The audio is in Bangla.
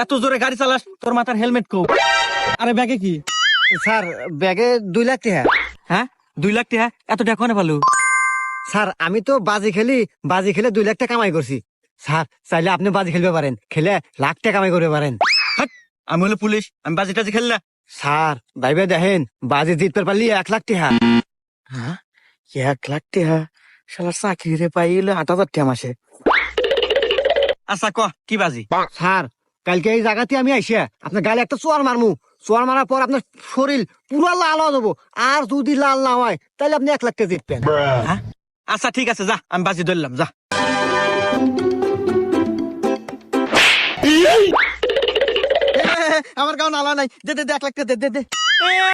এত জোরে গাড়ি চালাস, তোর মাথার হেলমেট কো? আরে ব্যাগে কি? স্যার ব্যাগে 2 লাখ টাকা। হ্যাঁ 2 লাখ টাকা? এত টাকা কোনে পালু? স্যার আমি তো বাজি খেলে 2 লাখ টাকা কামাই করছি। স্যার চাইলে আপনি বাজি খেলতে পারেন, খেলে লাখ টাকা কামাই করতে পারেন। হাট, আমি হলো পুলিশ, আমি বাজি টাজি খেললা? স্যার ভাইবে দেখেন, বাজি জিততে পারলি 1 লাখ টাকা। হ্যাঁ 1 লাখ টাকা? শালা চাকরি রে পাইলে 8,000 টাকা মাসে। আচ্ছা ক কি বাজি? স্যার কালকে এই জায়গাতে আমি আইসা আপনার গালে একটা চোয়ার মারমু, চোয়ার মারার পর আপনার শরীর পুরো লাল হয়ে যাবো, আর যদি লাল না হয় তাহলে আপনি 1 লাখ টাকা জিতবেন। হ্যাঁ আচ্ছা ঠিক আছে, যা আমি বাজি ধরলাম, যা। আমার গাও নালা নাই, দে দে 1 লাখ টাকা দে দে দে।